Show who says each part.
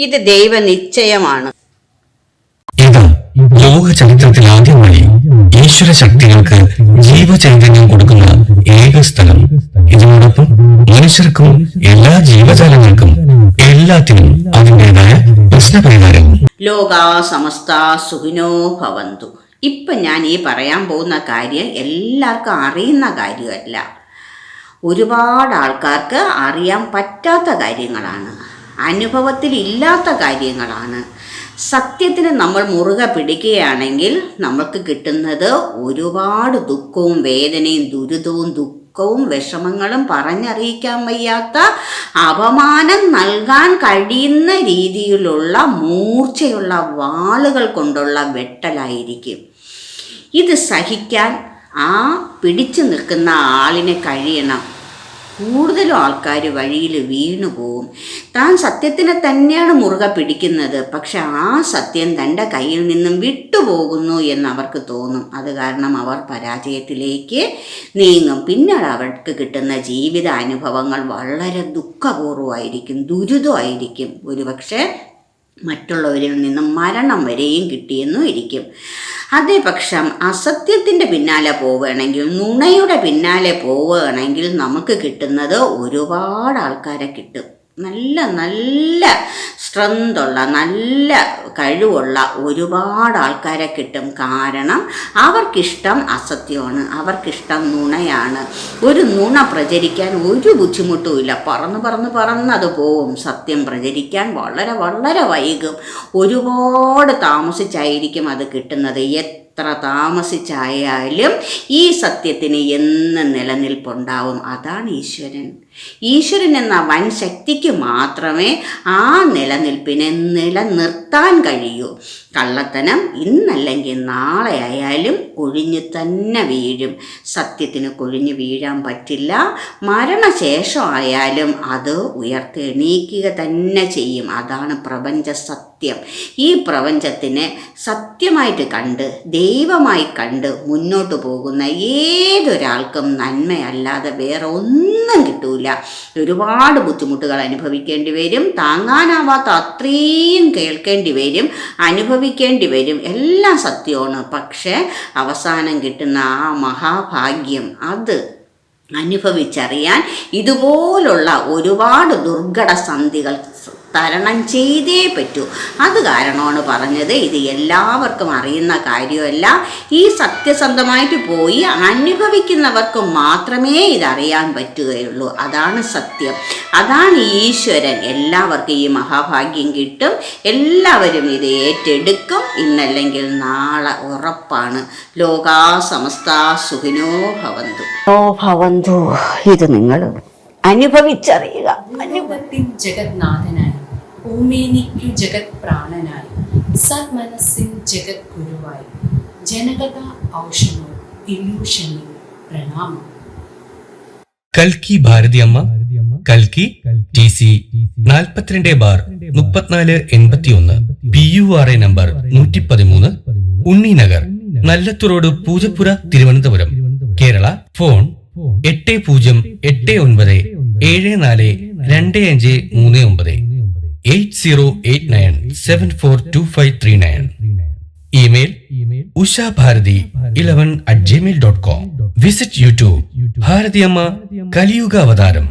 Speaker 1: ഇത് ദൈവനിശ്ചയമാണ്.
Speaker 2: ഇത് ലോക ചരിത്രത്തിൽ ആദ്യമായി ഈശ്വര ശക്തികൾക്ക് ജീവചൈതന്യം കൊടുക്കുന്ന ഏക സ്ഥലം. ഇതിനോടൊപ്പം മനുഷ്യർക്കും എല്ലാ ജീവജാലങ്ങൾക്കും എല്ലാത്തിനും അതിൻ്റെതായ പ്രശ്നപരിഹാരവും.
Speaker 1: ലോകാ സമസ്ത സുഖിനോ ഭവന്തു. ഇപ്പം ഞാൻ ഈ പറയാൻ പോകുന്ന കാര്യം എല്ലാവർക്കും അറിയുന്ന കാര്യമല്ല. ഒരുപാട് ആൾക്കാർക്ക് അറിയാൻ പറ്റാത്ത കാര്യങ്ങളാണ്, അനുഭവത്തിൽ ഇല്ലാത്ത കാര്യങ്ങളാണ്. സത്യത്തിന് നമ്മൾ മുറുകെ പിടിക്കുകയാണെങ്കിൽ നമുക്ക് കിട്ടുന്നത് ഒരുപാട് ദുഃഖവും വേദനയും ദുരിതവും വിഷമങ്ങളും പറഞ്ഞറിയിക്കാൻ വയ്യാത്ത അപമാനം നൽകാൻ കഴിയുന്ന രീതിയിലുള്ള മൂർച്ചയുള്ള വാളുകൾ കൊണ്ടുള്ള വെട്ടലായിരിക്കും. ഇത് സഹിക്കാൻ ആ പിടിച്ചു നിൽക്കുന്ന ആളിനെ കഴിയണം. കൂടുതലും ആൾക്കാർ വഴിയിൽ വീണു പോവും. താൻ സത്യത്തിനെ തന്നെയാണ് മുറുകെ പിടിക്കുന്നത്, പക്ഷെ ആ സത്യം തൻ്റെ കയ്യിൽ നിന്നും വിട്ടുപോകുന്നു എന്ന് അവർക്ക് തോന്നും. അത് കാരണം അവർ പരാജയത്തിലേക്ക് നീങ്ങും. പിന്നീട് അവർക്ക് കിട്ടുന്ന ജീവിത അനുഭവങ്ങൾ വളരെ ദുഃഖപൂർവമായിരിക്കും, ദുരിതമായിരിക്കും. ഒരുപക്ഷെ മറ്റുള്ളവരിൽ നിന്നും മരണം വരെയും കിട്ടിയെന്നും ഇരിക്കും. അതേപക്ഷം അസത്യത്തിൻ്റെ പിന്നാലെ പോവുകയാണെങ്കിൽ, നുണയുടെ പിന്നാലെ പോവുകയാണെങ്കിൽ നമുക്ക് കിട്ടുന്നത് ഒരുപാട് ആൾക്കാരെ കിട്ടും. നല്ല നല്ല സ്ട്രെങ്തുള്ള, നല്ല കഴിവുള്ള ഒരുപാട് ആൾക്കാരെ കിട്ടും. കാരണം അവർക്കിഷ്ടം അസത്യമാണ്, അവർക്കിഷ്ടം നുണയാണ്. ഒരു നുണ പ്രചരിക്കാൻ ഒരു ബുദ്ധിമുട്ടുമില്ല, പറന്ന് പോവും. സത്യം പ്രചരിക്കാൻ വളരെ വളരെ വൈകും. ഒരുപാട് താമസിച്ചായിരിക്കും അത് കിട്ടുന്നത്. എത്ര താമസിച്ചായാലും ഈ സത്യത്തിന് എന്ന് നിലനിൽപ്പുണ്ടാവും. അതാണ് ഈശ്വരൻ. ഈശ്വരൻ എന്ന വൻ ശക്തിക്ക് മാത്രമേ ആ നിലനിൽപ്പിനെ നിലനിർത്താൻ കഴിയൂ. കള്ളത്തനം ഇന്നല്ലെങ്കിൽ നാളെ ആയാലും കൊഴിഞ്ഞു തന്നെ വീഴും. സത്യത്തിന് കൊഴിഞ്ഞു വീഴാൻ പറ്റില്ല. മരണശേഷമായാലും അത് ഉയർത്തെണീക്കുക തന്നെ ചെയ്യും. അതാണ് പ്രപഞ്ച സത്യം. ഈ പ്രപഞ്ചത്തിനെ സത്യമായിട്ട് കണ്ട്, ദൈവമായി കണ്ട് മുന്നോട്ട് പോകുന്ന ഏതൊരാൾക്കും നന്മയല്ലാതെ വേറെ ഒന്നും കിട്ടൂല. ഒരുപാട് ബുദ്ധിമുട്ടുകൾ അനുഭവിക്കേണ്ടി വരും, താങ്ങാനാവാത്ത അത്രയും കേൾക്കേണ്ടി വരും, അനുഭവിക്കേണ്ടി വരും. എല്ലാം സത്യമാണ്. പക്ഷേ അവസാനം കിട്ടുന്ന ആ മഹാഭാഗ്യം, അത് അനുഭവിച്ചറിയാൻ ഇതുപോലുള്ള ഒരുപാട് ദുർഘട സന്ധികൾ തരണം ചെയ്തേ പറ്റൂ. അത് കാരണമാണ് പറഞ്ഞത്. ഇത് എല്ലാവർക്കും അറിയുന്ന കാര്യമല്ല. ഈ സത്യസന്ധമായിട്ട് പോയി അനുഭവിക്കുന്നവർക്ക് മാത്രമേ ഇതറിയാൻ പറ്റുകയുള്ളൂ. അതാണ് സത്യം, അതാണ് ഈശ്വരൻ. എല്ലാവർക്കും ഈ മഹാഭാഗ്യം കിട്ടും. എല്ലാവരും ഇത് ഏറ്റെടുക്കും. ഇന്നല്ലെങ്കിൽ നാളെ ഉറപ്പാണ്. ലോകാ സമസ്ത സുഖിനോ ഭവന്തു. ഭവന്തു. ഇത് നിങ്ങൾ അനുഭവിച്ചറിയുക.
Speaker 3: അനുഭവത്തിൻ ജഗന്നാഥനായി, ഭൂമേനിക്കു ജഗത് പ്രാണനായി, സന്മനസ്സിൻ ജഗത് ഗുരുവായി, ജനകഥ ഔഷധോ ഇല്യൂഷനിൽ പ്രണാമം.
Speaker 2: കൽക്കി ഭാരതിയമ്മ, കൽക്കി TC 42/3481, PURA നമ്പർ 113, ഉണ്ണിനഗർ, നല്ലത്തുറോഡ്, Poojappura, Thiruvananthapuram, Kerala. Phone 8089742539, 8089742539. Email ushabharati11@gmail.com. Visit YouTube Bharathiyamma Kaliyuga അവതാരം.